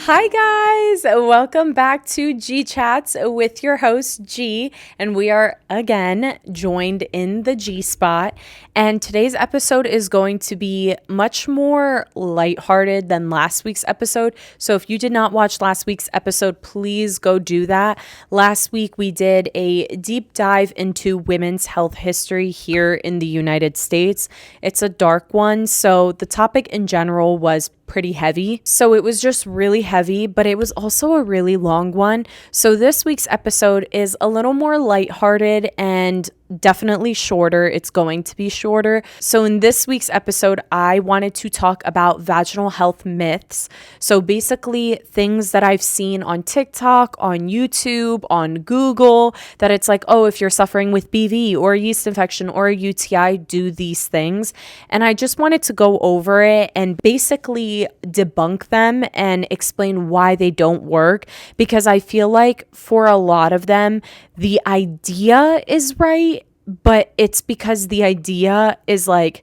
Hi guys, welcome back to G Chats with your host G, and we are again joined in the G spot. And today's episode is going to be much more lighthearted than last week's episode. So if you did not watch last week's episode, please go do that. Last week we did a deep dive into women's health history here in the United States. It's a dark one, so the topic in general was pretty heavy. So it was just really heavy, but it was also a really long one. So this week's episode is a little more lighthearted and definitely shorter. It's going to be shorter. So in this week's episode, I wanted to talk about vaginal health myths. So basically things that I've seen on TikTok, on YouTube, on Google, that it's like, oh, if you're suffering with BV or a yeast infection or a UTI, do these things. And I just wanted to go over it and basically debunk them and explain why they don't work, because I feel like for a lot of them, the idea is right, but it's because the idea is like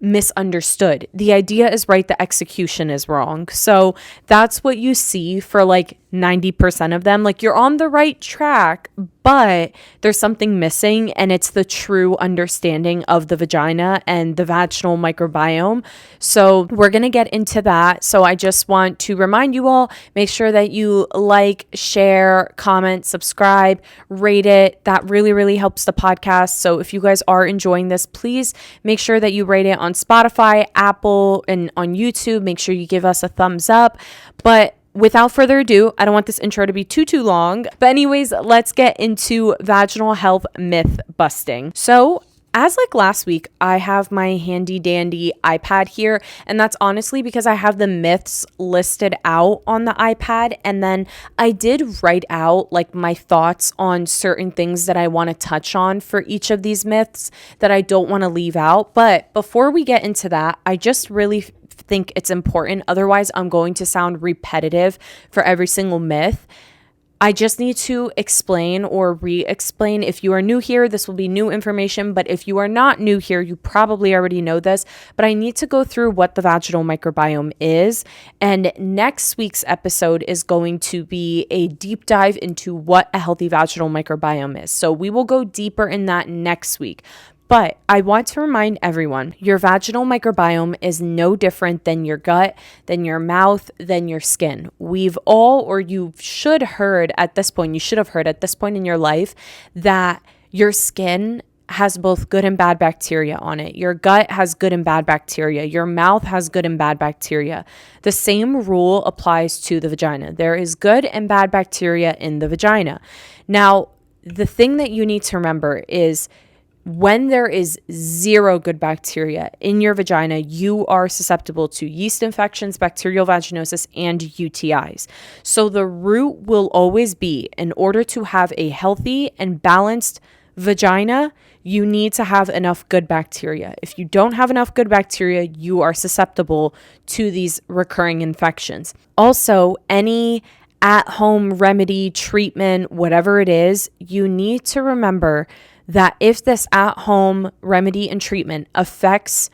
misunderstood. The idea is right, the execution is wrong. So that's what you see for like 90% of them. Like, you're on the right track, but there's something missing, and it's the true understanding of the vagina and the vaginal microbiome. So we're going to get into that. So I just want to remind you all, make sure that you like, share, comment, subscribe, rate it. That really, really helps the podcast. So if you guys are enjoying this, please make sure that you rate it on Spotify, Apple, and on YouTube. Make sure you give us a thumbs up. But without further ado, I don't want this intro to be too long. But anyways, let's get into vaginal health myth busting. So as like last week, I have my handy dandy iPad here, and that's honestly because I have the myths listed out on the iPad, and then I did write out like my thoughts on certain things that I want to touch on for each of these myths that I don't want to leave out. But before we get into that, I just really think it's important. Otherwise, I'm going to sound repetitive for every single myth. I just need to explain or re-explain. If you are new here, this will be new information. But if you are not new here, you probably already know this. But I need to go through what the vaginal microbiome is. And next week's episode is going to be a deep dive into what a healthy vaginal microbiome is. So we will go deeper in that next week. But I want to remind everyone, your vaginal microbiome is no different than your gut, than your mouth, than your skin. We've all, or you should have heard at this point in your life that your skin has both good and bad bacteria on it. Your gut has good and bad bacteria. Your mouth has good and bad bacteria. The same rule applies to the vagina. There is good and bad bacteria in the vagina. Now, the thing that you need to remember is, when there is zero good bacteria in your vagina, you are susceptible to yeast infections, bacterial vaginosis, and UTIs. So the root will always be, in order to have a healthy and balanced vagina, you need to have enough good bacteria. If you don't have enough good bacteria, you are susceptible to these recurring infections. Also, any at-home remedy, treatment, whatever it is, you need to remember that if this at-home remedy and treatment affects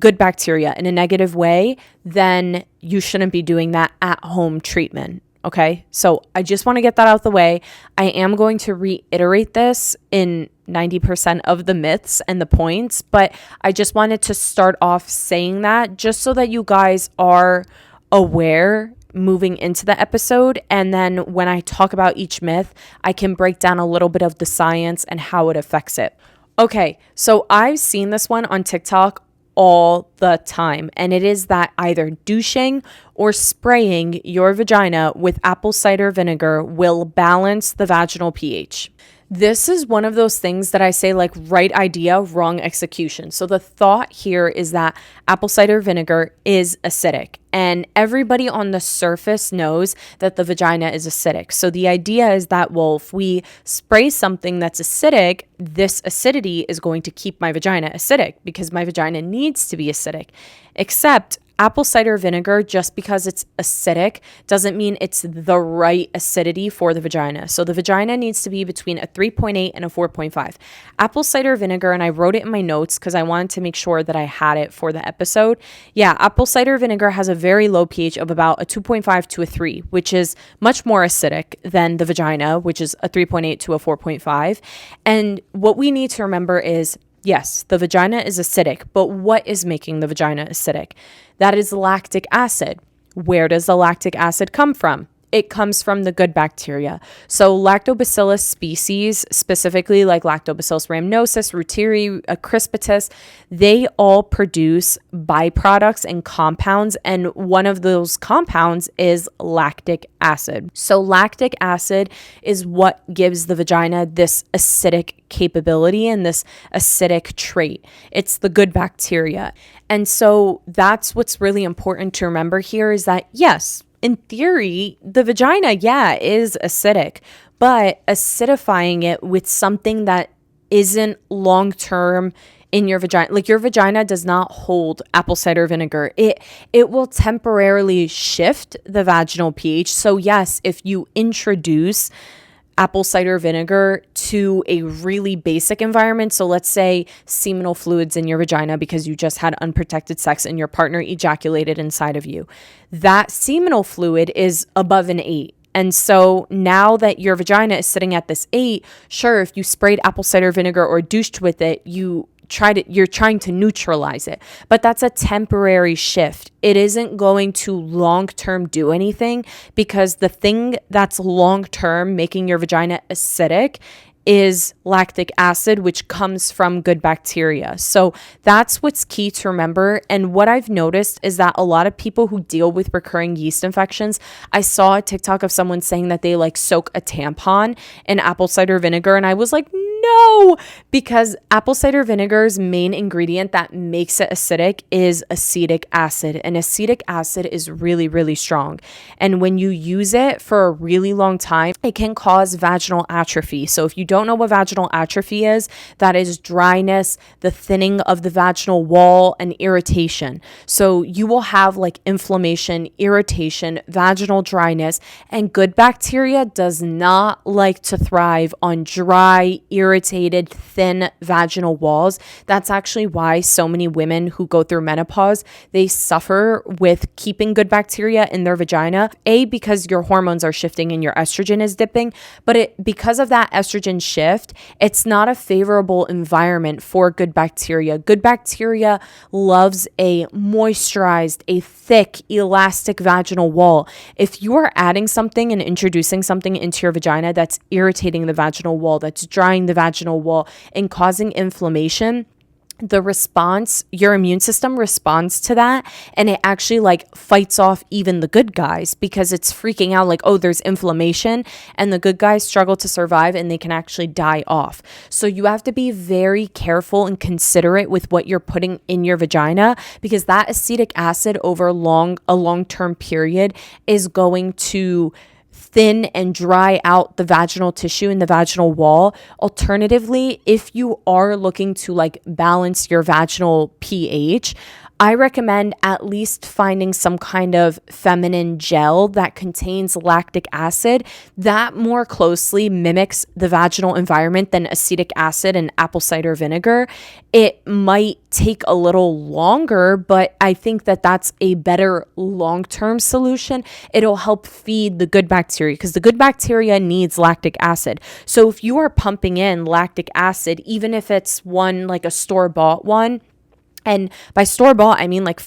good bacteria in a negative way, then you shouldn't be doing that at-home treatment, okay? So I just want to get that out the way. I am going to reiterate this in 90% of the myths and the points, but I just wanted to start off saying that just so that you guys are aware moving into the episode. And then when I talk about each myth, I can break down a little bit of the science and how it affects it. Okay, so I've seen this one on TikTok all the time, and it is that either douching or spraying your vagina with apple cider vinegar will balance the vaginal pH. This is one of those things that I say, like, right idea, wrong execution. So the thought here is that apple cider vinegar is acidic, and everybody on the surface knows that the vagina is acidic. So the idea is that, well, if we spray something that's acidic, this acidity is going to keep my vagina acidic because my vagina needs to be acidic. Except apple cider vinegar, just because it's acidic, doesn't mean it's the right acidity for the vagina. So the vagina needs to be between a 3.8 and a 4.5. Apple cider vinegar, and I wrote it in my notes because I wanted to make sure that I had it for the episode. Yeah, apple cider vinegar has a very low pH of about a 2.5 to a 3, which is much more acidic than the vagina, which is a 3.8 to a 4.5. And what we need to remember is, yes, the vagina is acidic, but what is making the vagina acidic? That is lactic acid. Where does the lactic acid come from? It comes from the good bacteria. So lactobacillus species, specifically like Lactobacillus rhamnosus, reuteri, crispatus, they all produce byproducts and compounds, and one of those compounds is lactic acid. So lactic acid is what gives the vagina this acidic capability and this acidic trait. It's the good bacteria. And so that's what's really important to remember here, is that yes, in theory, the vagina, yeah, is acidic, but acidifying it with something that isn't long-term in your vagina, like your vagina does not hold apple cider vinegar. It will temporarily shift the vaginal pH. So yes, if you introduce apple cider vinegar to a really basic environment. So let's say seminal fluids in your vagina because you just had unprotected sex and your partner ejaculated inside of you. That seminal fluid is above an 8. And so now that your vagina is sitting at this 8, sure, if you sprayed apple cider vinegar or douched with it, you're trying to neutralize it, but that's a temporary shift. It isn't going to long-term do anything, because the thing that's long-term making your vagina acidic is lactic acid, which comes from good bacteria. So that's what's key to remember. And what I've noticed is that a lot of people who deal with recurring yeast infections, I saw a TikTok of someone saying that they like soak a tampon in apple cider vinegar, and I was like, no, because apple cider vinegar's main ingredient that makes it acidic is acetic acid, and acetic acid is really, really strong. And when you use it for a really long time, it can cause vaginal atrophy. So if you don't know what vaginal atrophy is, that is dryness, the thinning of the vaginal wall, and irritation. So you will have like inflammation, irritation, vaginal dryness, and good bacteria does not like to thrive on dry, irritated, thin vaginal walls. That's actually why so many women who go through menopause, they suffer with keeping good bacteria in their vagina. A, because your hormones are shifting and your estrogen is dipping, but because of that estrogen shift, it's not a favorable environment for good bacteria. Good bacteria loves a moisturized, a thick, elastic vaginal wall. If you are adding something and introducing something into your vagina that's irritating the vaginal wall, that's drying the vaginal wall and causing inflammation, the response, your immune system responds to that, and it actually like fights off even the good guys, because it's freaking out like, oh, there's inflammation, and the good guys struggle to survive and they can actually die off. So you have to be very careful and considerate with what you're putting in your vagina, because that acetic acid over a long-term period is going to thin and dry out the vaginal tissue and the vaginal wall. Alternatively, if you are looking to like balance your vaginal pH, I recommend at least finding some kind of feminine gel that contains lactic acid that more closely mimics the vaginal environment than acetic acid and apple cider vinegar. It might take a little longer, but I think that that's a better long-term solution. It'll help feed the good bacteria, because the good bacteria needs lactic acid. So if you are pumping in lactic acid, even if it's one like a store-bought one, and by store-bought, I mean like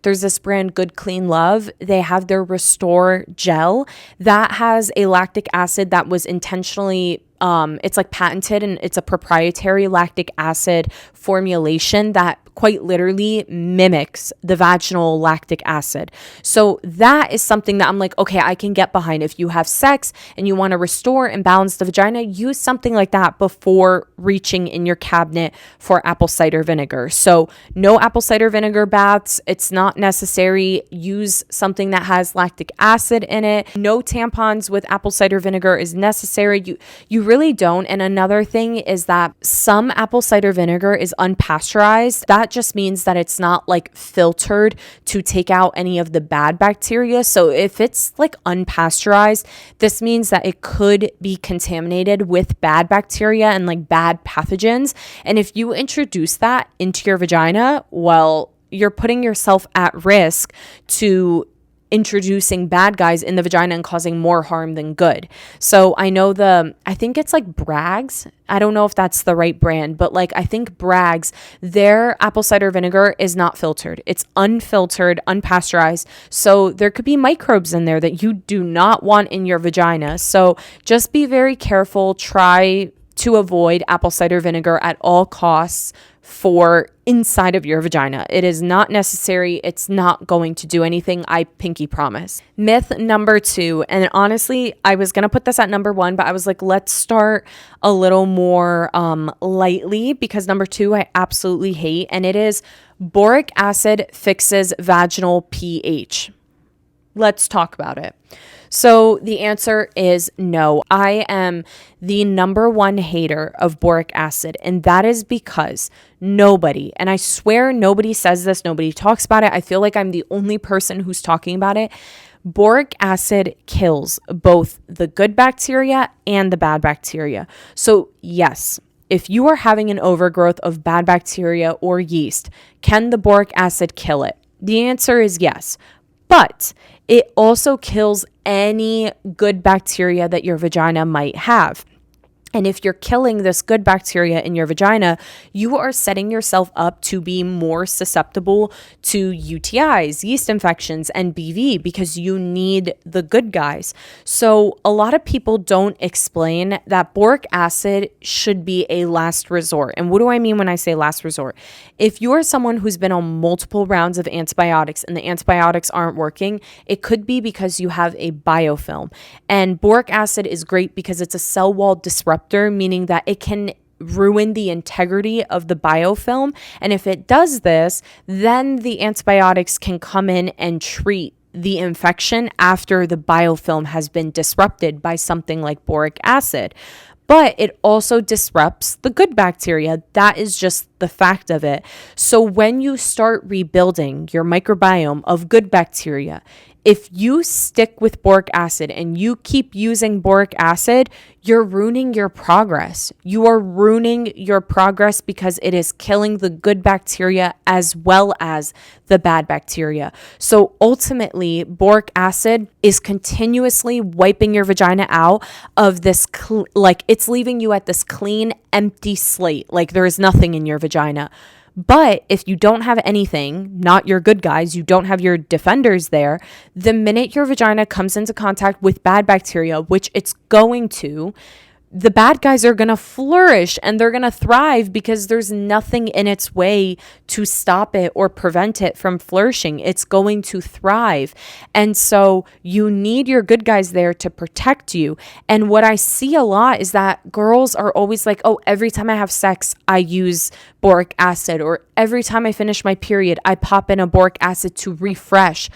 there's this brand, Good Clean Love. They have their Restore gel that has a lactic acid that was intentionally it's like patented, and it's a proprietary lactic acid formulation that quite literally mimics the vaginal lactic acid. So that is something that I'm like, okay, I can get behind. If you have sex and you want to restore and balance the vagina, use something like that before reaching in your cabinet for apple cider vinegar. So no apple cider vinegar baths. It's not necessary. Use something that has lactic acid in it. No tampons with apple cider vinegar is necessary. You really don't. And another thing is that some apple cider vinegar is unpasteurized. That that just means that it's not like filtered to take out any of the bad bacteria. So if it's like unpasteurized, this means that it could be contaminated with bad bacteria and like bad pathogens. And if you introduce that into your vagina, well, you're putting yourself at risk to introducing bad guys in the vagina and causing more harm than good. So I know I think it's like Bragg's. I don't know if that's the right brand, but like I think Bragg's, their apple cider vinegar is not filtered. It's unfiltered, unpasteurized. So there could be microbes in there that you do not want in your vagina. So just be very careful. Try to avoid apple cider vinegar at all costs for inside of your vagina. It is not necessary. It's not going to do anything. I pinky promise. Myth number 2. And honestly, I was going to put this at number 1, but I was like, let's start a little more lightly, because number 2, I absolutely hate. And it is boric acid fixes vaginal pH. Let's talk about it. So the answer is no. I am the number 1 hater of boric acid, and that is because nobody, and I swear nobody says this, nobody talks about it. I feel like I'm the only person who's talking about it. Boric acid kills both the good bacteria and the bad bacteria. So yes, if you are having an overgrowth of bad bacteria or yeast, can the boric acid kill it? The answer is yes. But it also kills any good bacteria that your vagina might have. And if you're killing this good bacteria in your vagina, you are setting yourself up to be more susceptible to UTIs, yeast infections, and BV, because you need the good guys. So a lot of people don't explain that boric acid should be a last resort. And what do I mean when I say last resort? If you are someone who's been on multiple rounds of antibiotics and the antibiotics aren't working, it could be because you have a biofilm. And boric acid is great because it's a cell wall disruptor, meaning that it can ruin the integrity of the biofilm. And if it does this, then the antibiotics can come in and treat the infection after the biofilm has been disrupted by something like boric acid. But it also disrupts the good bacteria. That is just the fact of it. So when you start rebuilding your microbiome of good bacteria, if you stick with boric acid and you keep using boric acid, you're ruining your progress. You are ruining your progress because it is killing the good bacteria as well as the bad bacteria. So ultimately, boric acid is continuously wiping your vagina out of this, like it's leaving you at this clean, empty slate. Like there is nothing in your vagina. But if you don't have anything, not your good guys, you don't have your defenders there, the minute your vagina comes into contact with bad bacteria, which it's going to, the bad guys are going to flourish and they're going to thrive because there's nothing in its way to stop it or prevent it from flourishing. It's going to thrive. And so you need your good guys there to protect you. And what I see a lot is that girls are always like, oh, every time I have sex, I use boric acid, or every time I finish my period, I pop in a boric acid to refresh.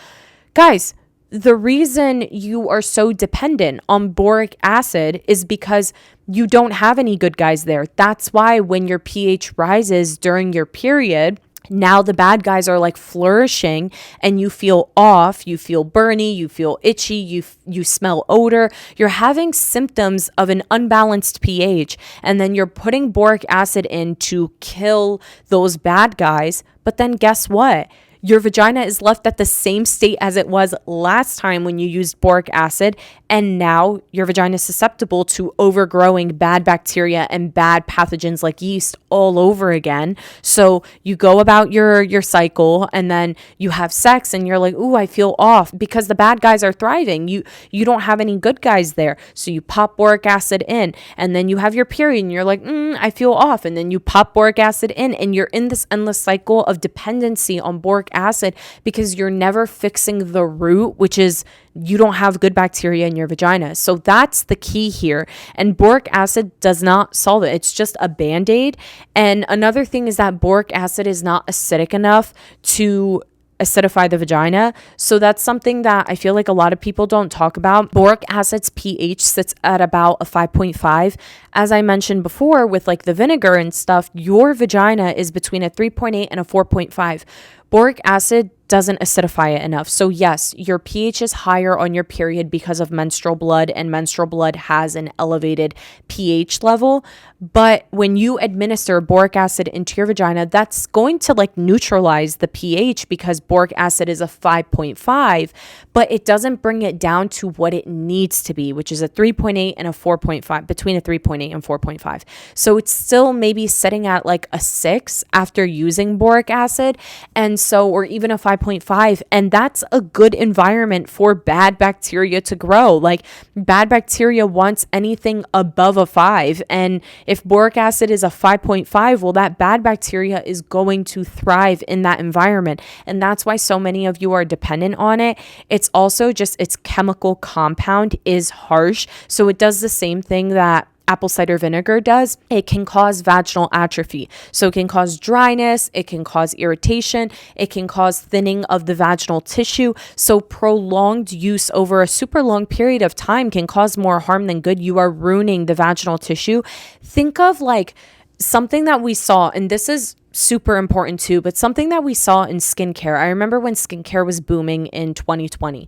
Guys, the reason you are so dependent on boric acid is because you don't have any good guys there. That's why when your pH rises during your period, now the bad guys are like flourishing and you feel off, you feel burny, you feel itchy, you smell odor. You're having symptoms of an unbalanced pH, and then you're putting boric acid in to kill those bad guys. But then guess what? Your vagina is left at the same state as it was last time when you used boric acid, and now your vagina is susceptible to overgrowing bad bacteria and bad pathogens like yeast all over again. So you go about your cycle, and then you have sex and you're like, ooh, I feel off because the bad guys are thriving. You don't have any good guys there. So you pop boric acid in, and then you have your period and you're like, I feel off. And then you pop boric acid in, and you're in this endless cycle of dependency on boric acid because you're never fixing the root, which is you don't have good bacteria in your vagina. So that's the key here. And boric acid does not solve it. It's just a Band-Aid. And another thing is that boric acid is not acidic enough to acidify the vagina. So that's something that I feel like a lot of people don't talk about. Boric acid's pH sits at about a 5.5. As I mentioned before, with like the vinegar and stuff, your vagina is between a 3.8 and a 4.5. Boric acid doesn't acidify it enough. So yes, your pH is higher on your period because of menstrual blood, and menstrual blood has an elevated pH level. But when you administer boric acid into your vagina, that's going to like neutralize the pH because boric acid is a 5.5, but it doesn't bring it down to what it needs to be, which is a 3.8 and a 4.5, between a 3.8 and 4.5. So it's still maybe sitting at like a 6 after using boric acid. And so, or even a 5.5. And that's a good environment for bad bacteria to grow. Like bad bacteria wants anything above a 5. And if boric acid is a 5.5, well, that bad bacteria is going to thrive in that environment. And that's why so many of you are dependent on it. It's also just its chemical compound is harsh. So it does the same thing that apple cider vinegar does. It can cause vaginal atrophy. So it can cause dryness, it can cause irritation, it can cause thinning of the vaginal tissue. So prolonged use over a super long period of time can cause more harm than good. You are ruining the vaginal tissue. Think of like something that we saw, and this is super important too, but something that we saw in skincare. I remember when skincare was booming in 2020,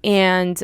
and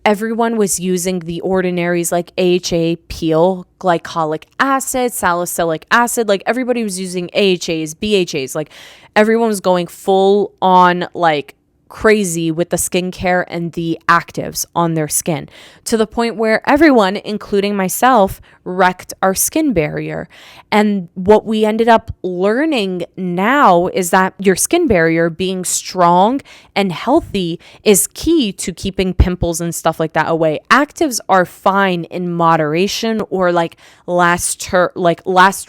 everyone was using the ordinaries like AHA, peel, glycolic acid, salicylic acid. Like everybody was using AHAs, BHAs. Like everyone was going full on like crazy with the skincare and the actives on their skin, to the point where everyone, including myself, wrecked our skin barrier. And what we ended up learning now is that your skin barrier being strong and healthy is key to keeping pimples and stuff like that away. Actives are fine in moderation or like last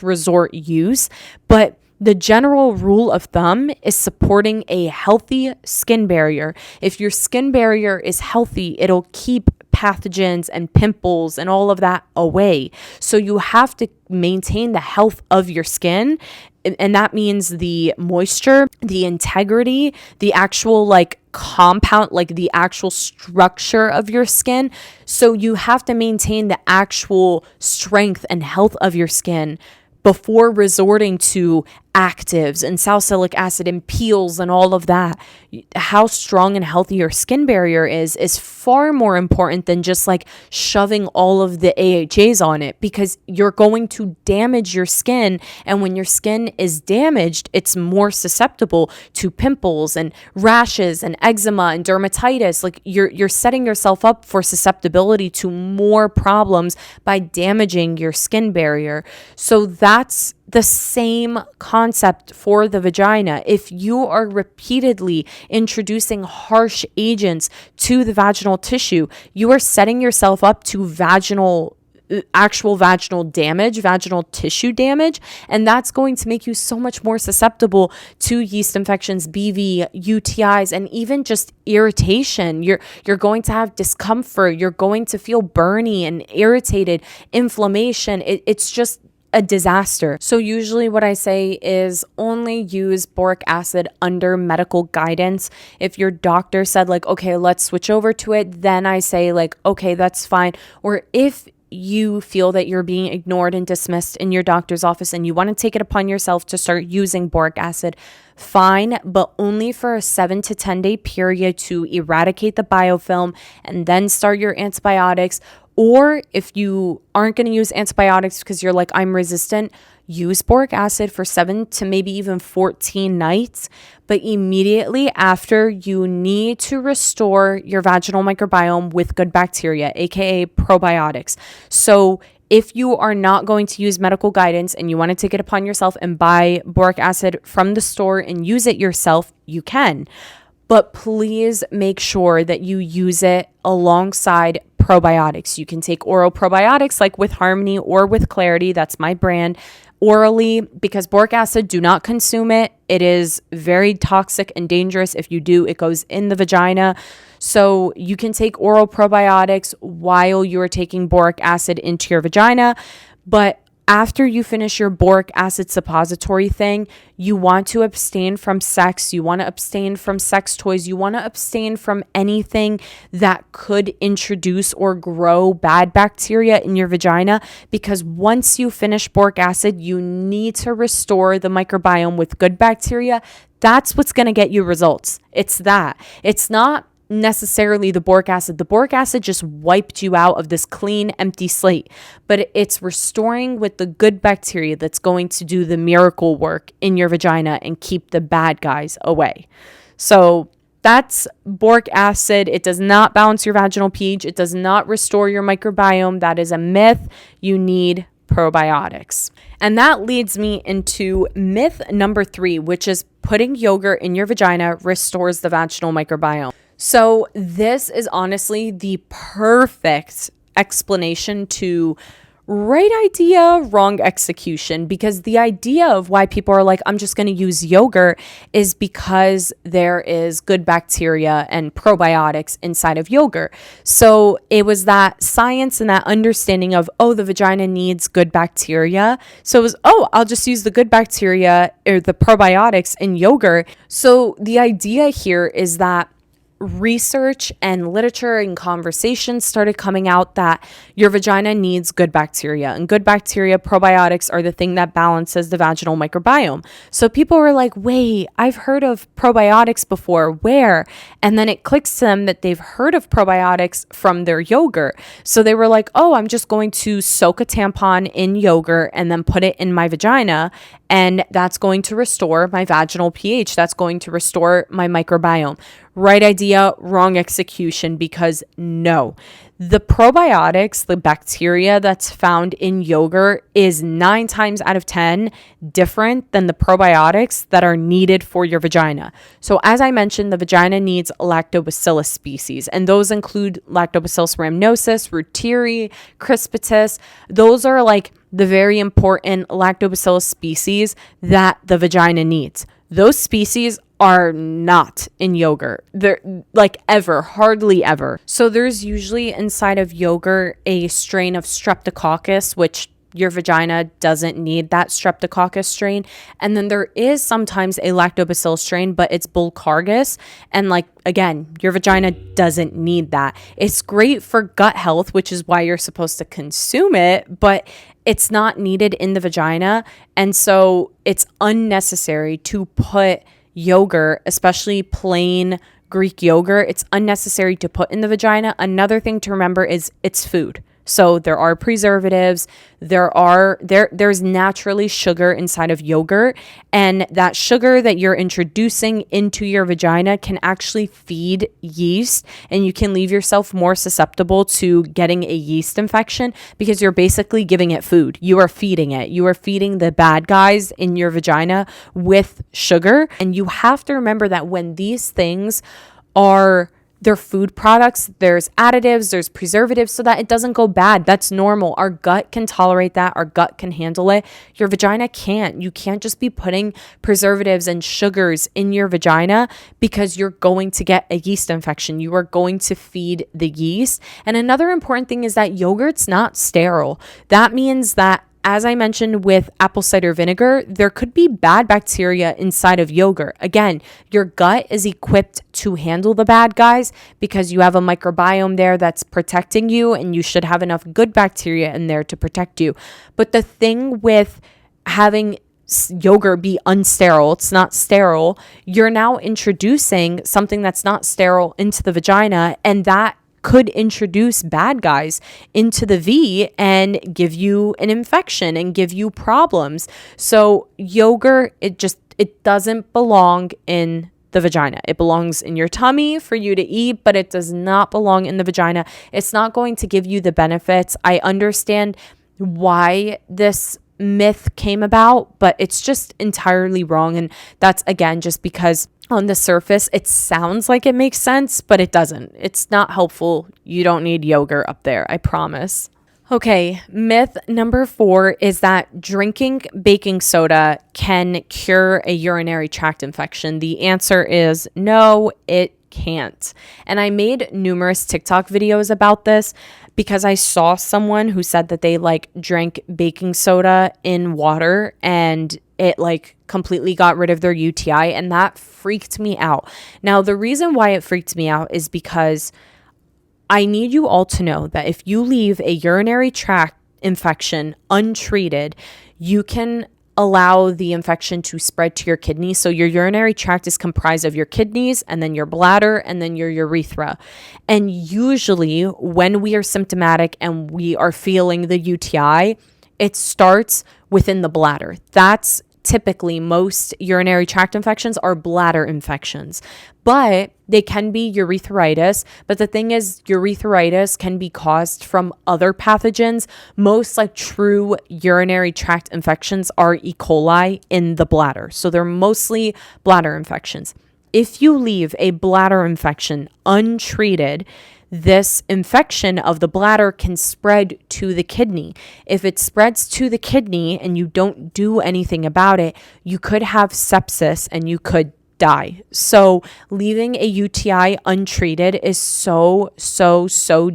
resort use, but the general rule of thumb is supporting a healthy skin barrier. If your skin barrier is healthy, it'll keep pathogens and pimples and all of that away. So you have to maintain the health of your skin. And that means the moisture, the integrity, the actual like compound, like the actual structure of your skin. So you have to maintain the actual strength and health of your skin before resorting to actives and salicylic acid and peels and all of that. How strong and healthy your skin barrier is far more important than just like shoving all of the AHAs on it, because you're going to damage your skin. And when your skin is damaged, it's more susceptible to pimples and rashes and eczema and dermatitis. Like you're setting yourself up for susceptibility to more problems by damaging your skin barrier. So that's the same concept for the vagina. If you are repeatedly introducing harsh agents to the vaginal tissue, you are setting yourself up to actual vaginal damage, vaginal tissue damage, and that's going to make you so much more susceptible to yeast infections, BV, UTIs, and even just irritation. You're going to have discomfort, you're going to feel burny and irritated, inflammation. It's just a disaster. So usually what I say is only use boric acid under medical guidance. If your doctor said like, okay, let's switch over to it, then I say like, okay, that's fine. Or if you feel that you're being ignored and dismissed in your doctor's office and you want to take it upon yourself to start using boric acid, fine, but only for a 7 to 10 day period to eradicate the biofilm and then start your antibiotics. Or if you aren't going to use antibiotics because you're like, I'm resistant, use boric acid for 7 to maybe even 14 nights. But immediately after, you need to restore your vaginal microbiome with good bacteria, aka probiotics. So if you are not going to use medical guidance and you want to take it upon yourself and buy boric acid from the store and use it yourself, you can. But please make sure that you use it alongside probiotics. You can take oral probiotics like with Harmony or with Clarity. That's my brand. Orally, because boric acid, do not consume it. It is very toxic and dangerous. If you do, it goes in the vagina. So you can take oral probiotics while you are taking boric acid into your vagina. But after you finish your boric acid suppository thing, you want to abstain from sex. You want to abstain from sex toys. You want to abstain from anything that could introduce or grow bad bacteria in your vagina, because once you finish boric acid, you need to restore the microbiome with good bacteria. That's what's going to get you results. It's that. It's not necessarily the boric acid. The boric acid just wiped you out of this clean, empty slate, but it's restoring with the good bacteria that's going to do the miracle work in your vagina and keep the bad guys away. So that's boric acid. It does not balance your vaginal pH. It does not restore your microbiome. That is a myth. You need probiotics. And that leads me into myth number 3, which is putting yogurt in your vagina restores the vaginal microbiome. So this is honestly the perfect explanation to right idea, wrong execution, because the idea of why people are like, I'm just going to use yogurt is because there is good bacteria and probiotics inside of yogurt. So it was that science and that understanding of, oh, the vagina needs good bacteria. So it was, oh, I'll just use the good bacteria or the probiotics in yogurt. So the idea here is that research and literature and conversations started coming out that your vagina needs good bacteria, and good bacteria, probiotics, are the thing that balances the vaginal microbiome. So people were like, wait, I've heard of probiotics before. Where? And then it clicks to them that they've heard of probiotics from their yogurt. So they were like, oh, I'm just going to soak a tampon in yogurt and then put it in my vagina, and that's going to restore my vaginal pH. That's going to restore my microbiome. Right idea, wrong execution, because no. The probiotics, the bacteria that's found in yogurt, is 9 times out of 10 different than the probiotics that are needed for your vagina. So as I mentioned, the vagina needs lactobacillus species, and those include Lactobacillus rhamnosus, reuteri, crispatus. Those are like the very important lactobacillus species that the vagina needs. Those species are not in yogurt. They're like ever, hardly ever. So there's usually inside of yogurt a strain of streptococcus, which your vagina doesn't need that streptococcus strain. And then there is sometimes a lactobacillus strain, but it's bulgargus. And like, again, your vagina doesn't need that. It's great for gut health, which is why you're supposed to consume it, but it's not needed in the vagina. And so it's unnecessary to put yogurt, especially plain Greek yogurt, it's unnecessary to put in the vagina. Another thing to remember is it's food. So there are preservatives, there's naturally sugar inside of yogurt, and that sugar that you're introducing into your vagina can actually feed yeast, and you can leave yourself more susceptible to getting a yeast infection because you're basically giving it food. You are feeding it. You are feeding the bad guys in your vagina with sugar. And you have to remember that when these things are they're food products, there's additives, there's preservatives, so that it doesn't go bad. That's normal. Our gut can tolerate that. Our gut can handle it. Your vagina can't. You can't just be putting preservatives and sugars in your vagina because you're going to get a yeast infection. You are going to feed the yeast. And another important thing is that yogurt's not sterile. That means that, as I mentioned with apple cider vinegar, there could be bad bacteria inside of yogurt. Again, your gut is equipped to handle the bad guys because you have a microbiome there that's protecting you, and you should have enough good bacteria in there to protect you. But the thing with having yogurt be unsterile, it's not sterile, you're now introducing something that's not sterile into the vagina, and that could introduce bad guys into the V and give you an infection and give you problems. So yogurt, it doesn't belong in the vagina. It belongs in your tummy for you to eat, but it does not belong in the vagina. It's not going to give you the benefits. I understand why this myth came about, but it's just entirely wrong. And that's, again, just because on the surface it sounds like it makes sense, but it doesn't. It's not helpful. You don't need yogurt up there, I promise. Okay, myth number 4 is that drinking baking soda can cure a urinary tract infection. The answer is no, it can't. And I made numerous TikTok videos about this because I saw someone who said that they like drank baking soda in water and it like completely got rid of their UTI, and that freaked me out. Now, the reason why it freaked me out is because I need you all to know that if you leave a urinary tract infection untreated, you can allow the infection to spread to your kidneys. So your urinary tract is comprised of your kidneys and then your bladder and then your urethra. And usually when we are symptomatic and we are feeling the UTI, it starts within the bladder. That's typically most urinary tract infections are bladder infections, but they can be urethritis. But the thing is, urethritis can be caused from other pathogens. Most like true urinary tract infections are E. coli in the bladder. So they're mostly bladder infections. If you leave a bladder infection untreated, this infection of the bladder can spread to the kidney. If it spreads to the kidney and you don't do anything about it, you could have sepsis and you could die. So leaving a UTI untreated is so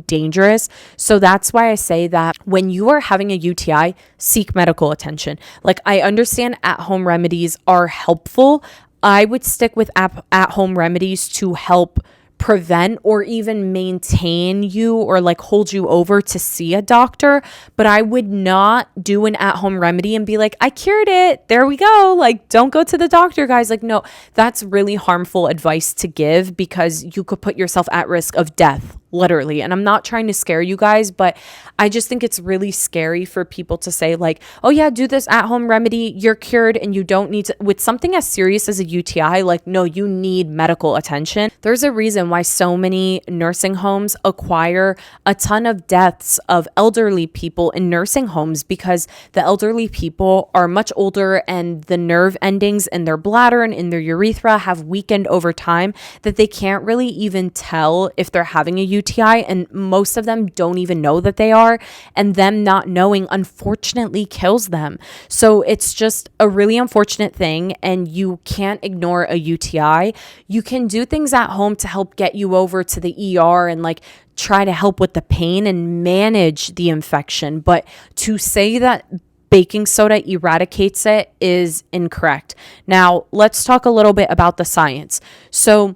dangerous. So that's why I say that when you are having a UTI, seek medical attention. Like, I understand at-home remedies are helpful. I would stick with at-home remedies to help prevent or even maintain you or like hold you over to see a doctor. But I would not do an at-home remedy and be like, I cured it, there we go, like, don't go to the doctor, guys. Like, no, that's really harmful advice to give because you could put yourself at risk of death, literally. And I'm not trying to scare you guys, but I just think it's really scary for people to say like, oh yeah, do this at-home remedy, you're cured, and you don't need to, with something as serious as a UTI, like, no, you need medical attention. There's a reason why so many nursing homes acquire a ton of deaths of elderly people in nursing homes, because the elderly people are much older and the nerve endings in their bladder and in their urethra have weakened over time that they can't really even tell if they're having a UTI, and most of them don't even know that they are, and them not knowing unfortunately kills them. So it's just a really unfortunate thing, and you can't ignore a UTI. You can do things at home to help get you over to the ER and like try to help with the pain and manage the infection, but to say that baking soda eradicates it is incorrect. Now, let's talk a little bit about the science. So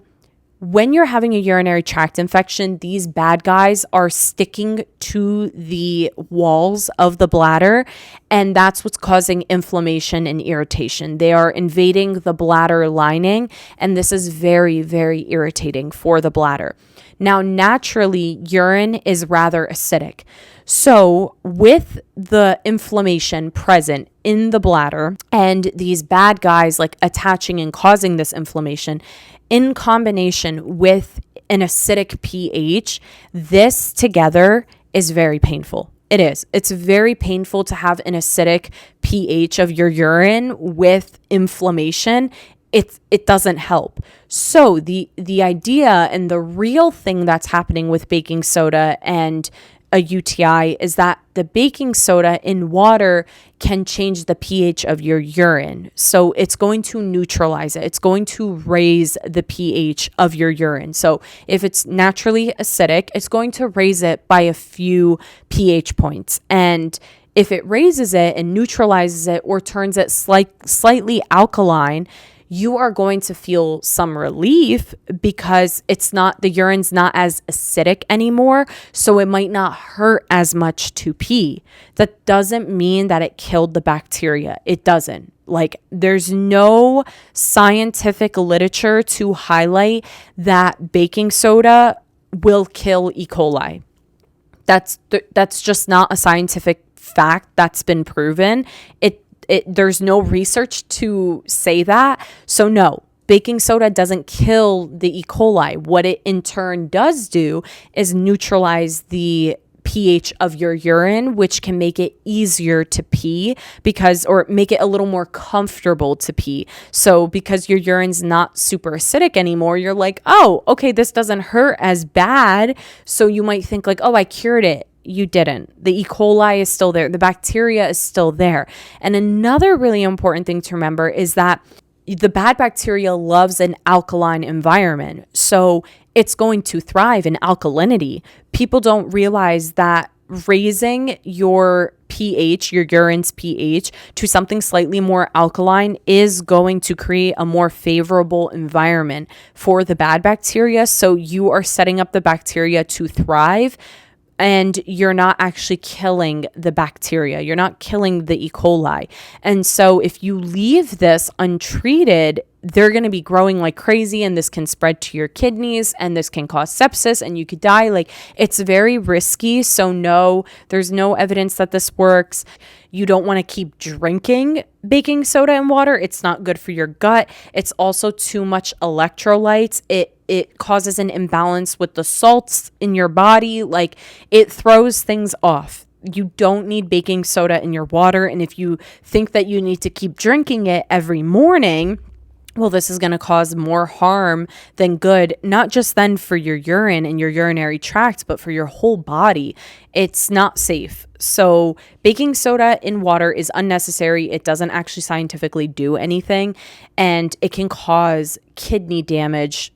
when you're having a urinary tract infection, these bad guys are sticking to the walls of the bladder, and that's what's causing inflammation and irritation. They are invading the bladder lining, and this is very, very irritating for the bladder. Now, naturally, urine is rather acidic. So with the inflammation present in the bladder and these bad guys like attaching and causing this inflammation in combination with an acidic pH, this together is very painful. It is. It's very painful to have an acidic pH of your urine with inflammation. It doesn't help. So the idea and the real thing that's happening with baking soda and a UTI is that the baking soda in water can change the pH of your urine. So it's going to neutralize it. It's going to raise the pH of your urine. So if it's naturally acidic, it's going to raise it by a few pH points. And if it raises it and neutralizes it or turns it slightly alkaline, you are going to feel some relief because the urine's not as acidic anymore, so it might not hurt as much to pee. That doesn't mean that it killed the bacteria. It doesn't. Like, there's no scientific literature to highlight that baking soda will kill E. coli. That's just not a scientific fact that's been proven. There's no research to say that. So no, baking soda doesn't kill the E. coli. What it in turn does do is neutralize the pH of your urine, which can make it easier to pee or make it a little more comfortable to pee. So because your urine's not super acidic anymore, you're like, oh, okay, this doesn't hurt as bad. So you might think like, oh, I cured it. You didn't. The E. coli is still there. The bacteria is still there. And another really important thing to remember is that the bad bacteria loves an alkaline environment. So it's going to thrive in alkalinity. People don't realize that raising your pH, your urine's pH, to something slightly more alkaline is going to create a more favorable environment for the bad bacteria. So you are setting up the bacteria to thrive, and you're not actually killing the bacteria. You're not killing the E. coli. And so if you leave this untreated, they're going to be growing like crazy, and this can spread to your kidneys, and this can cause sepsis, and you could die. Like, it's very risky. So no, there's no evidence that this works. You don't want to keep drinking baking soda and water. It's not good for your gut. It's also too much electrolytes. It causes an imbalance with the salts in your body. Like, it throws things off. You don't need baking soda in your water. And if you think that you need to keep drinking it every morning, well, this is going to cause more harm than good, not just then for your urine and your urinary tract, but for your whole body. It's not safe. So baking soda in water is unnecessary. It doesn't actually scientifically do anything, and it can cause kidney damage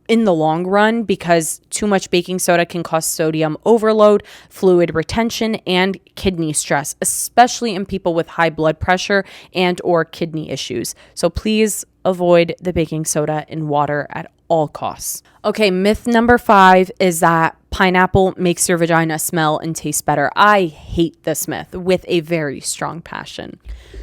in the long run, because too much baking soda can cause sodium overload, fluid retention, and kidney stress, especially in people with high blood pressure and or kidney issues. So please avoid the baking soda in water at all costs. Okay, myth number 5 is that pineapple makes your vagina smell and taste better. I hate this myth with a very strong passion.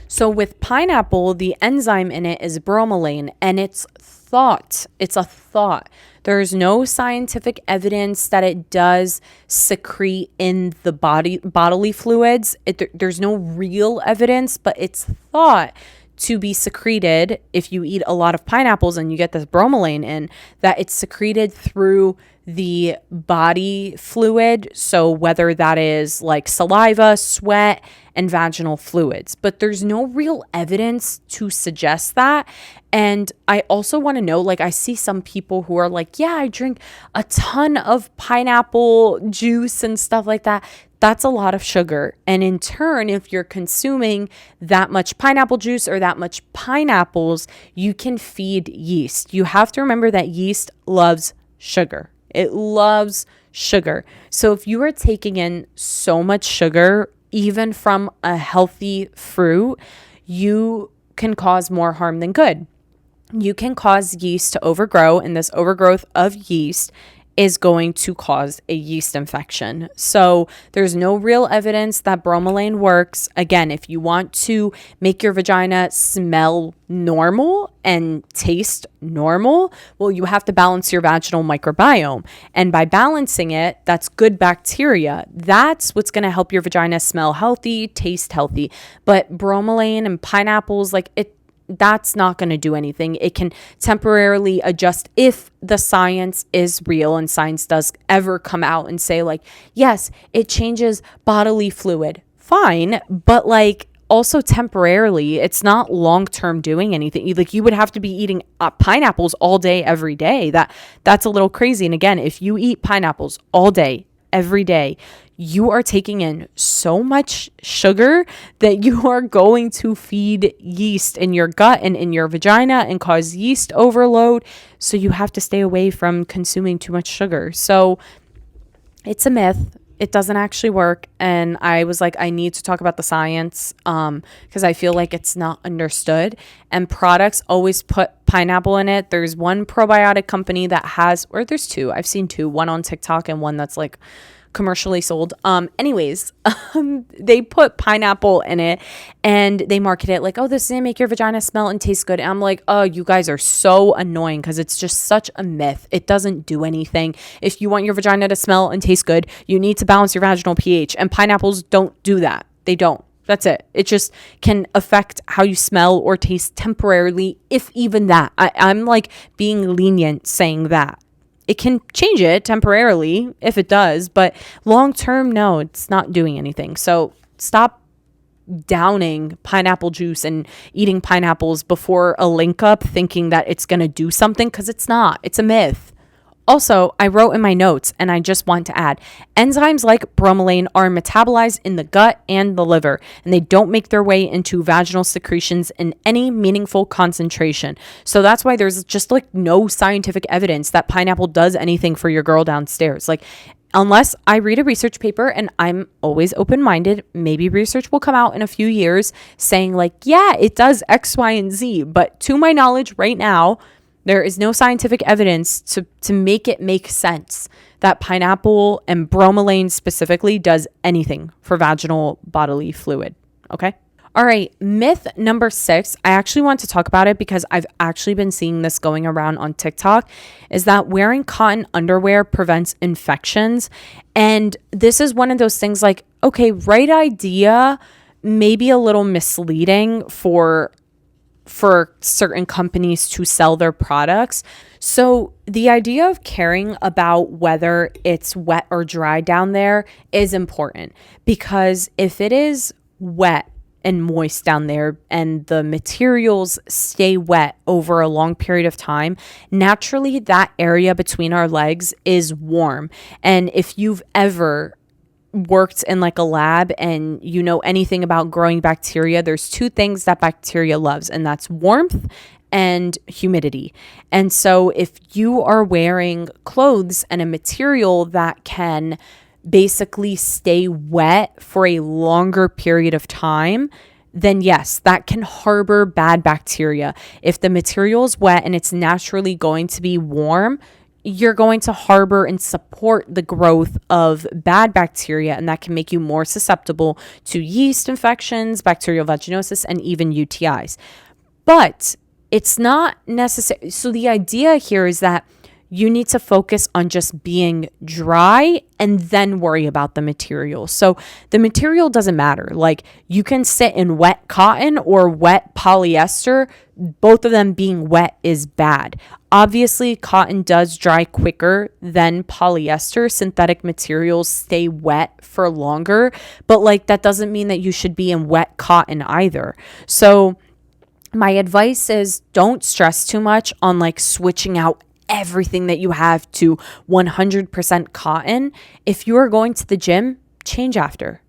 So with pineapple, the enzyme in it is bromelain, and it's a thought. There's no scientific evidence that it does secrete in the bodily fluids. There's no real evidence, but it's thought to be secreted if you eat a lot of pineapples and you get this bromelain in, that it's secreted through the body fluid. So whether that is like saliva, sweat, and vaginal fluids, but there's no real evidence to suggest that. And I also want to know, like, I see some people who are like, yeah, I drink a ton of pineapple juice and stuff like that. That's a lot of sugar. And in turn, if you're consuming that much pineapple juice or that much pineapples, you can feed yeast. You have to remember that yeast loves sugar. It loves sugar. So if you are taking in so much sugar, even from a healthy fruit, you can cause more harm than good. You can cause yeast to overgrow, and this overgrowth of yeast is going to cause a yeast infection. So there's no real evidence that bromelain works. Again, if you want to make your vagina smell normal and taste normal, well, you have to balance your vaginal microbiome. And by balancing it, that's good bacteria. That's what's going to help your vagina smell healthy, taste healthy. But bromelain and pineapples, that's not going to do anything. It can temporarily adjust if the science is real, and science does ever come out and say, like, yes, it changes bodily fluid. Fine, but also temporarily. It's not long-term doing anything. You would have to be eating pineapples all day, every day. That's a little crazy. And again, if you eat pineapples all day, every day, you are taking in so much sugar that you are going to feed yeast in your gut and in your vagina and cause yeast overload. So you have to stay away from consuming too much sugar. So it's a myth. It doesn't actually work. And I was like, I need to talk about the science because I feel like it's not understood. And products always put pineapple in it. There's one probiotic company that has, or there's two. I've seen two, one on TikTok and one that's like commercially sold. They put pineapple in it and they market it like, oh, this is gonna make your vagina smell and taste good. And I'm like, oh, you guys are so annoying because it's just such a myth. It doesn't do anything. If you want your vagina to smell and taste good, you need to balance your vaginal pH, and pineapples don't do that. They don't. That's it. It just can affect how you smell or taste temporarily, if even that. I'm like being lenient saying that. It can change it temporarily if it does, but long term, no, it's not doing anything. So stop downing pineapple juice and eating pineapples before a link up thinking that it's going to do something, because it's not. It's a myth. Also, I wrote in my notes, and I just want to add, enzymes like bromelain are metabolized in the gut and the liver, and they don't make their way into vaginal secretions in any meaningful concentration. So that's why there's just like no scientific evidence that pineapple does anything for your girl downstairs. Like, unless I read a research paper, and I'm always open-minded, maybe research will come out in a few years saying like, yeah, it does X, Y, and Z. But to my knowledge right now, there is no scientific evidence to make it make sense that pineapple and bromelain specifically does anything for vaginal bodily fluid. Okay. All right. Myth number 6. I actually want to talk about it because I've actually been seeing this going around on TikTok, is that wearing cotton underwear prevents infections. And this is one of those things like, okay, right idea, maybe a little misleading for certain companies to sell their products. So the idea of caring about whether it's wet or dry down there is important, because if it is wet and moist down there and the materials stay wet over a long period of time, naturally that area between our legs is warm. And if you've ever worked in like a lab and you know anything about growing bacteria, there's 2 things that bacteria loves, and that's warmth and humidity. And so if you are wearing clothes and a material that can basically stay wet for a longer period of time, then yes, that can harbor bad bacteria. If the material is wet and it's naturally going to be warm, you're going to harbor and support the growth of bad bacteria, and that can make you more susceptible to yeast infections, bacterial vaginosis, and even UTIs. But it's not necessary. So the idea here is that you need to focus on just being dry and then worry about the material. So the material doesn't matter. Like, you can sit in wet cotton or wet polyester. Both of them being wet is bad. Obviously, cotton does dry quicker than polyester. Synthetic materials stay wet for longer, but like that doesn't mean that you should be in wet cotton either. So my advice is don't stress too much on like switching out everything that you have to 100% cotton. If you are going to the gym, change after,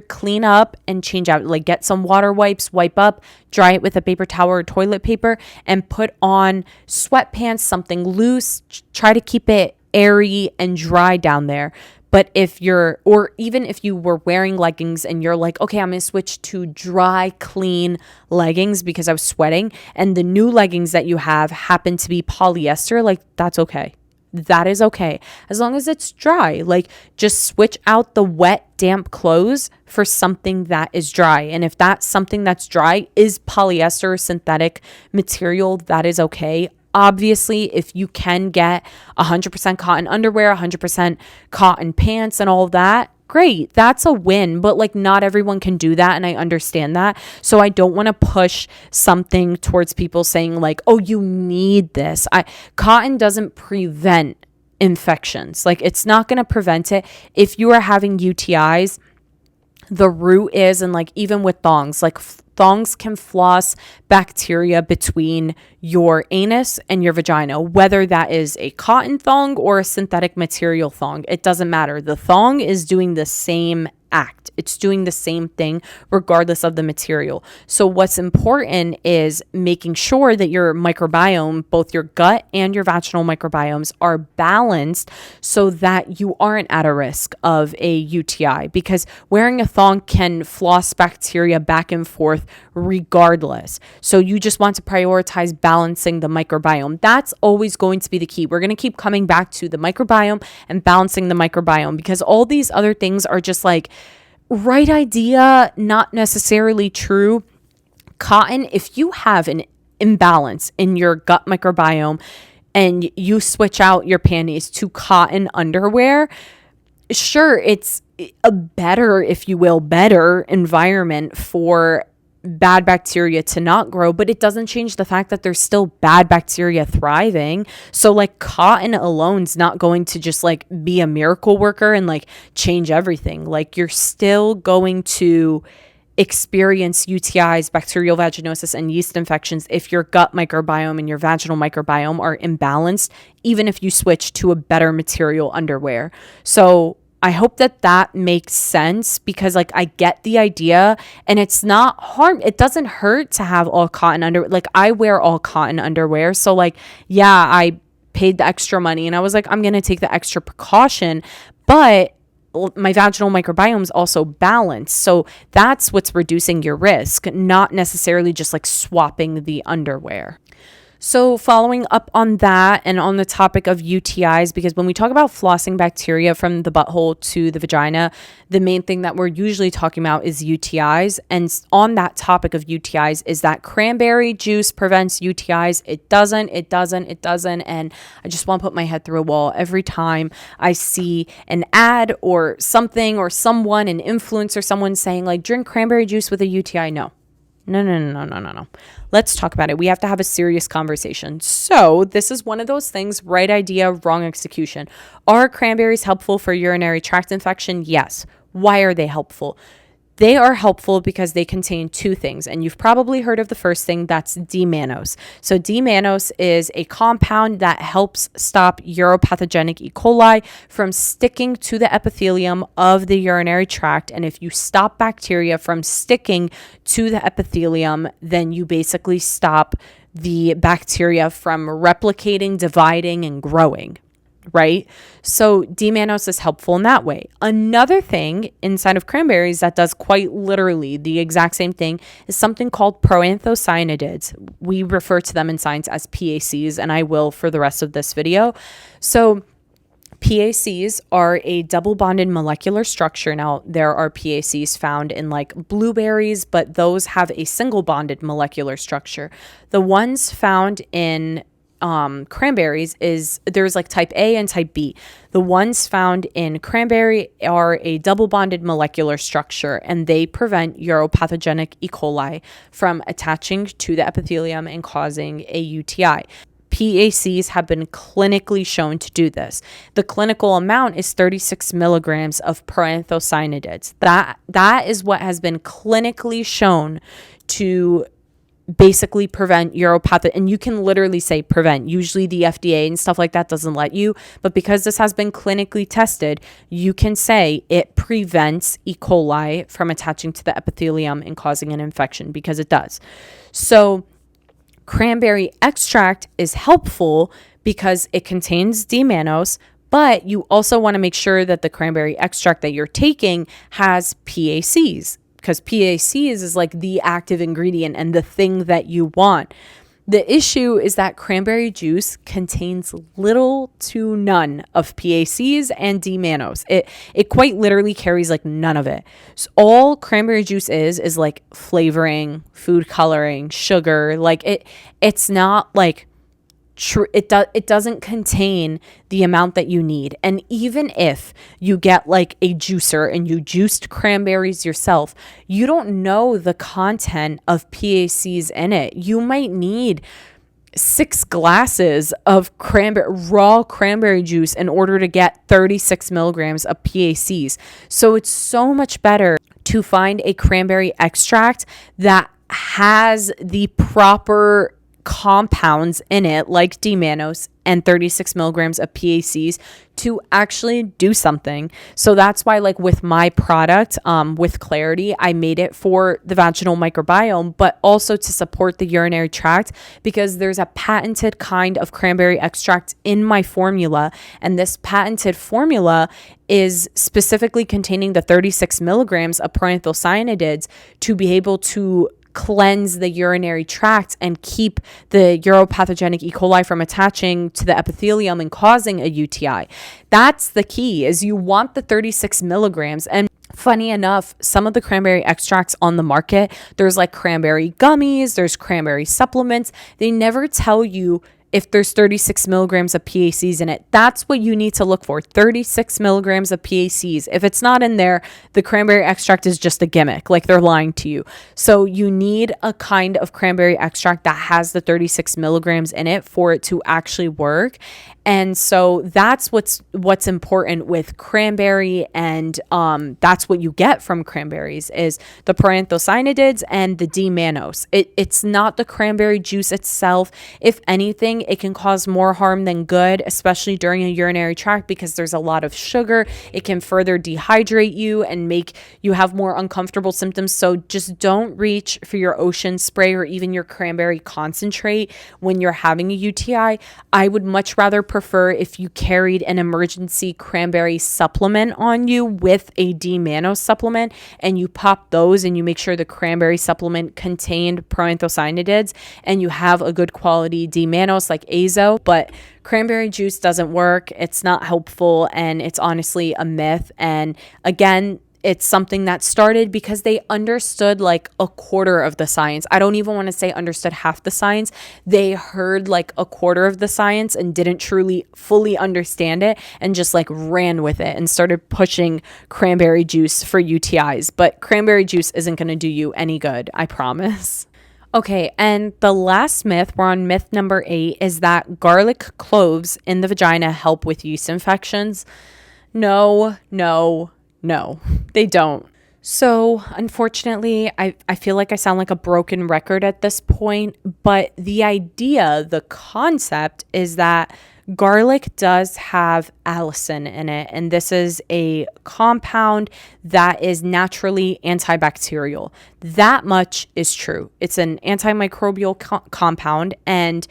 clean up and change out. Like, get some water wipes, wipe up, dry it with a paper towel or toilet paper, and put on sweatpants, something loose. Try to keep it airy and dry down there. But if you're, or even if you were wearing leggings and you're like, okay, I'm going to switch to dry, clean leggings because I was sweating, and the new leggings that you have happen to be polyester, like, that's okay. That is okay. As long as it's dry, like, just switch out the wet, damp clothes for something that is dry. And if that something that's dry is polyester or synthetic material, that is okay. Obviously, if you can get 100% cotton underwear, 100% cotton pants and all that, great. That's a win. But like, not everyone can do that. And I understand that. So I don't want to push something towards people saying like, oh, you need this. Cotton doesn't prevent infections. Like, it's not going to prevent it. If you are having UTIs, the root is, and like even with thongs, like thongs can floss bacteria between your anus and your vagina, whether that is a cotton thong or a synthetic material thong. It doesn't matter. The thong is doing the same act. It's doing the same thing regardless of the material. So what's important is making sure that your microbiome, both your gut and your vaginal microbiomes, are balanced so that you aren't at a risk of a UTI, because wearing a thong can floss bacteria back and forth regardless. So you just want to prioritize balancing the microbiome. That's always going to be the key. We're going to keep coming back to the microbiome and balancing the microbiome, because all these other things are just like right idea, not necessarily true. Cotton, if you have an imbalance in your gut microbiome and you switch out your panties to cotton underwear, sure, it's a better, if you will, better environment for bad bacteria to not grow, but it doesn't change the fact that there's still bad bacteria thriving. So like, cotton alone's not going to just like be a miracle worker and like change everything. Like, you're still going to experience UTIs, bacterial vaginosis, and yeast infections if your gut microbiome and your vaginal microbiome are imbalanced, even if you switch to a better material underwear. So I hope that makes sense, because like I get the idea, and it's not it doesn't hurt to have all cotton underwear. Like I wear all cotton underwear. So like, yeah, I paid the extra money and I was like, I'm going to take the extra precaution, but my vaginal microbiome is also balanced. So that's what's reducing your risk, not necessarily just like swapping the underwear. So following up on that and on the topic of UTIs, because when we talk about flossing bacteria from the butthole to the vagina, the main thing that we're usually talking about is UTIs. And on that topic of UTIs, is that cranberry juice prevents UTIs? It doesn't. And I just want to put my head through a wall every time I see an ad or something or someone, an influencer, someone saying like, drink cranberry juice with a UTI. No. Let's talk about it. We have to have a serious conversation. So this is one of those things: right idea, wrong execution. Are cranberries helpful for urinary tract infection? Yes. Why are they helpful? They are helpful because they contain two things, and you've probably heard of the first thing, that's D-mannose. So D-mannose is a compound that helps stop uropathogenic E. coli from sticking to the epithelium of the urinary tract. And if you stop bacteria from sticking to the epithelium, then you basically stop the bacteria from replicating, dividing, and growing. Right? So D-mannose is helpful in that way. Another thing inside of cranberries that does quite literally the exact same thing is something called proanthocyanidins. We refer to them in science as PACs, and I will for the rest of this video. So PACs are a double bonded molecular structure. Now, there are PACs found in like blueberries, but those have a single bonded molecular structure. The ones found in cranberries there's like type A and type B. The ones found in cranberry are a double bonded molecular structure, and they prevent uropathogenic E. coli from attaching to the epithelium and causing a UTI. PACs have been clinically shown to do this. The clinical amount is 36 milligrams of proanthocyanidins. That is what has been clinically shown to basically prevent uropathy. And you can literally say prevent. Usually the FDA and stuff like that doesn't let you, but because this has been clinically tested, you can say it prevents E. coli from attaching to the epithelium and causing an infection, because it does. So cranberry extract is helpful because it contains D-mannose, but you also want to make sure that the cranberry extract that you're taking has PACs, because PACs is like the active ingredient and the thing that you want. The issue is that cranberry juice contains little to none of PACs and D-mannose. It quite literally carries like none of it. So all cranberry juice is like flavoring, food coloring, sugar. Like it's not like it doesn't contain the amount that you need. And even if you get like a juicer and you juiced cranberries yourself, you don't know the content of PACs in it. You might need 6 glasses of raw cranberry juice in order to get 36 milligrams of PACs. So it's so much better to find a cranberry extract that has the proper compounds in it, like D-mannose and 36 milligrams of PACs, to actually do something. So that's why, like with my product, with Clarity, I made it for the vaginal microbiome, but also to support the urinary tract, because there's a patented kind of cranberry extract in my formula. And this patented formula is specifically containing the 36 milligrams of proanthocyanidins to be able to cleanse the urinary tract and keep the uropathogenic E. coli from attaching to the epithelium and causing a UTI. That's the key, is you want the 36 milligrams. And funny enough, some of the cranberry extracts on the market, there's like cranberry gummies, there's cranberry supplements. They never tell you if there's 36 milligrams of PACs in it. That's what you need to look for, 36 milligrams of PACs. If it's not in there, the cranberry extract is just a gimmick, like they're lying to you. So you need a kind of cranberry extract that has the 36 milligrams in it for it to actually work. And so that's what's important with cranberry, and that's what you get from cranberries is the proanthocyanidins and the D-mannose. It's not the cranberry juice itself. If anything, it can cause more harm than good, especially during a urinary tract, because there's a lot of sugar. It can further dehydrate you and make you have more uncomfortable symptoms. So just don't reach for your ocean spray or even your cranberry concentrate when you're having a UTI. I would much rather prefer if you carried an emergency cranberry supplement on you with a D-mannose supplement, and you pop those and you make sure the cranberry supplement contained proanthocyanidins and you have a good quality D-mannose like azo. But cranberry juice doesn't work. It's not helpful, and it's honestly a myth. And again, it's something that started because they understood like a quarter of the science. I don't even want to say understood half the science. They heard like a quarter of the science and didn't truly fully understand it, and just like ran with it and started pushing cranberry juice for UTIs. But cranberry juice isn't going to do you any good, I promise. Okay, and the last myth, we're on myth number 8, is that garlic cloves in the vagina help with yeast infections. No, they don't. So unfortunately, I feel like I sound like a broken record at this point, but the idea, the concept is that garlic does have allicin in it, and this is a compound that is naturally antibacterial. That much is true. It's an antimicrobial compound, and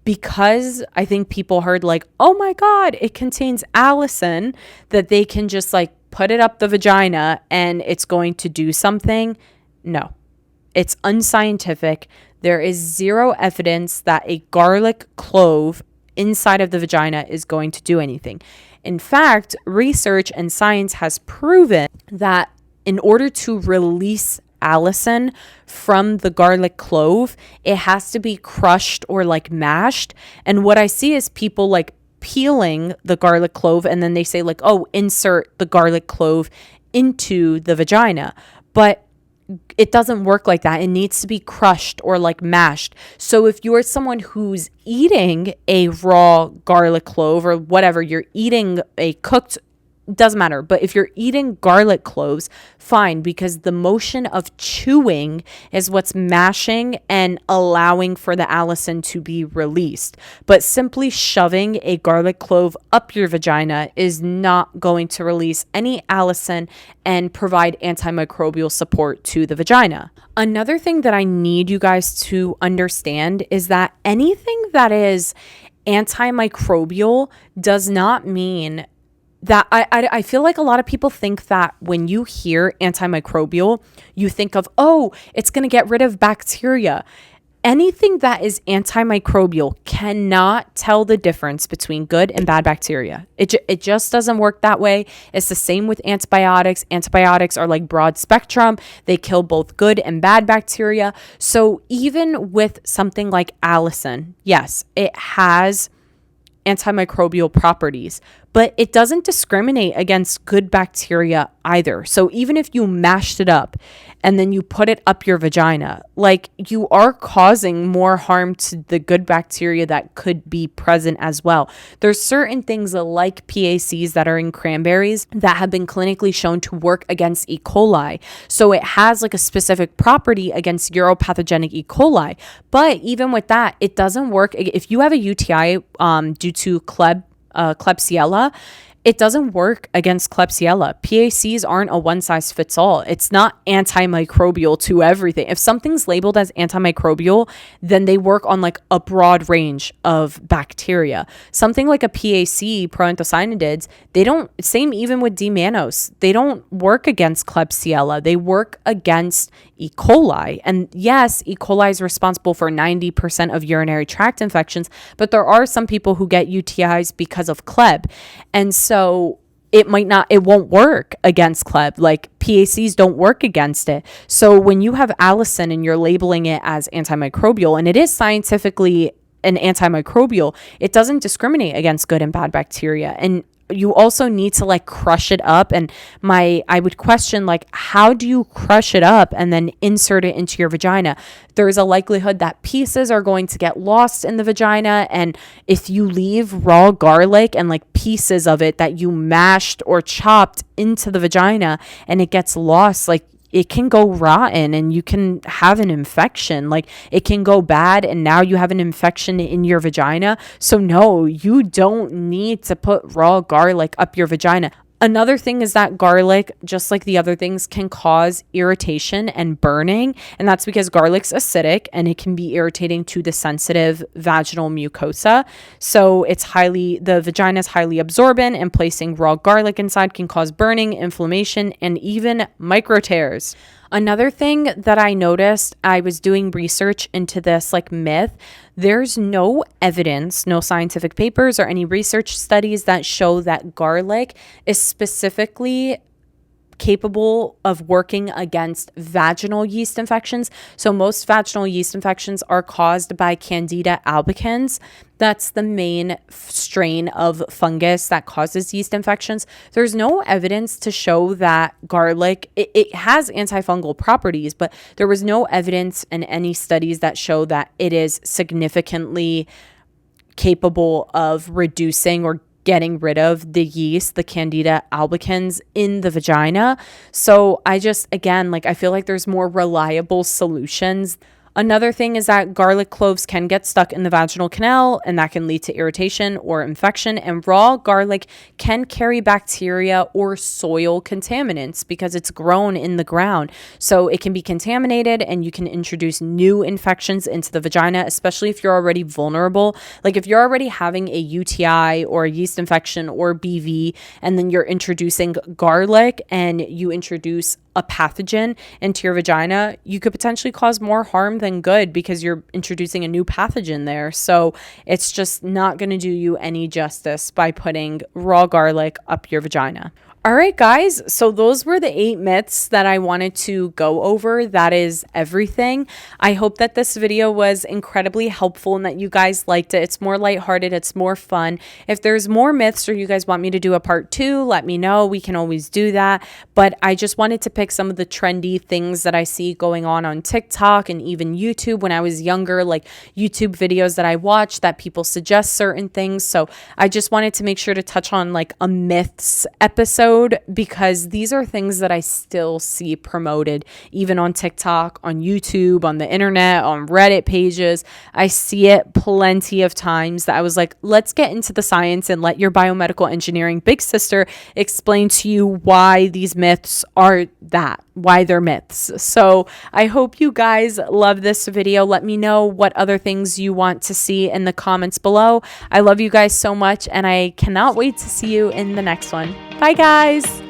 because I think people heard like, oh my God, it contains allicin, that they can just like put it up the vagina and it's going to do something. No, it's unscientific. There is zero evidence that a garlic clove inside of the vagina is going to do anything. In fact, research and science has proven that in order to release allicin from the garlic clove, it has to be crushed or like mashed. And what I see is people like peeling the garlic clove, and then they say like, oh, insert the garlic clove into the vagina. But it doesn't work like that. It needs to be crushed or like mashed. So if you're someone who's eating a raw garlic clove or whatever, you're eating a cooked, doesn't matter. But if you're eating garlic cloves, fine, because the motion of chewing is what's mashing and allowing for the allicin to be released. But simply shoving a garlic clove up your vagina is not going to release any allicin and provide antimicrobial support to the vagina. Another thing that I need you guys to understand is that anything that is antimicrobial does not mean that I feel like a lot of people think that when you hear antimicrobial, you think of, oh, it's going to get rid of bacteria. Anything that is antimicrobial cannot tell the difference between good and bad bacteria. It just doesn't work that way. It's the same with antibiotics. Antibiotics are like broad spectrum. They kill both good and bad bacteria. So even with something like allicin, yes, it has antimicrobial properties, but it doesn't discriminate against good bacteria either. So even if you mashed it up and then you put it up your vagina, like you are causing more harm to the good bacteria that could be present as well. There's certain things like PACs that are in cranberries that have been clinically shown to work against E. coli. So it has like a specific property against uropathogenic E. coli. But even with that, it doesn't work. If you have a UTI due to Klebsiella, it doesn't work against Klebsiella. PACs aren't a one size fits all. It's not antimicrobial to everything. If something's labeled as antimicrobial, then they work on like a broad range of bacteria. Something like a PAC, proanthocyanidins, they don't, same even with D-mannose, they don't work against Klebsiella. They work against E. coli. And yes, E. coli is responsible for 90% of urinary tract infections, but there are some people who get UTIs because of Kleb. And so it won't work against Kleb. Like PACs don't work against it. So when you have allicin and you're labeling it as antimicrobial, and it is scientifically an antimicrobial, it doesn't discriminate against good and bad bacteria. And you also need to like crush it up. And I would question, like, how do you crush it up and then insert it into your vagina? There's a likelihood that pieces are going to get lost in the vagina. And if you leave raw garlic and like pieces of it that you mashed or chopped into the vagina and it gets lost, like, it can go rotten and you can have an infection. Like, it can go bad and now you have an infection in your vagina. So no, you don't need to put raw garlic up your vagina. Another thing is that garlic, just like the other things, can cause irritation and burning. And that's because garlic's acidic and it can be irritating to the sensitive vaginal mucosa. So the vagina is highly absorbent, and placing raw garlic inside can cause burning, inflammation, and even micro tears. Another thing that I noticed, I was doing research into this like myth. There's no evidence, no scientific papers or any research studies that show that garlic is specifically capable of working against vaginal yeast infections. So most vaginal yeast infections are caused by Candida albicans. That's the main strain of fungus that causes yeast infections. There's no evidence to show that garlic, it has antifungal properties, but there was no evidence in any studies that show that it is significantly capable of reducing or getting rid of the yeast, the Candida albicans in the vagina. So I feel like there's more reliable solutions. Another thing is that garlic cloves can get stuck in the vaginal canal, and that can lead to irritation or infection. And raw garlic can carry bacteria or soil contaminants because it's grown in the ground. So it can be contaminated and you can introduce new infections into the vagina, especially if you're already vulnerable. Like if you're already having a UTI or a yeast infection or BV, and then you're introducing garlic and you introduce a pathogen into your vagina, you could potentially cause more harm than good because you're introducing a new pathogen there. So it's just not going to do you any justice by putting raw garlic up your vagina. All right, guys. So those were the 8 myths that I wanted to go over. That is everything. I hope that this video was incredibly helpful and that you guys liked it. It's more lighthearted. It's more fun. If there's more myths or you guys want me to do a part 2, let me know. We can always do that. But I just wanted to pick some of the trendy things that I see going on TikTok and even YouTube when I was younger, like YouTube videos that I watched that people suggest certain things. So I just wanted to make sure to touch on like a myths episode, because these are things that I still see promoted even on TikTok, on YouTube, on the internet, on Reddit pages. I see it plenty of times that I was like, let's get into the science and let your biomedical engineering big sister explain to you why these myths are why they're myths. So I hope you guys love this video. Let me know what other things you want to see in the comments below. I love you guys so much, and I cannot wait to see you in the next one. Bye, guys.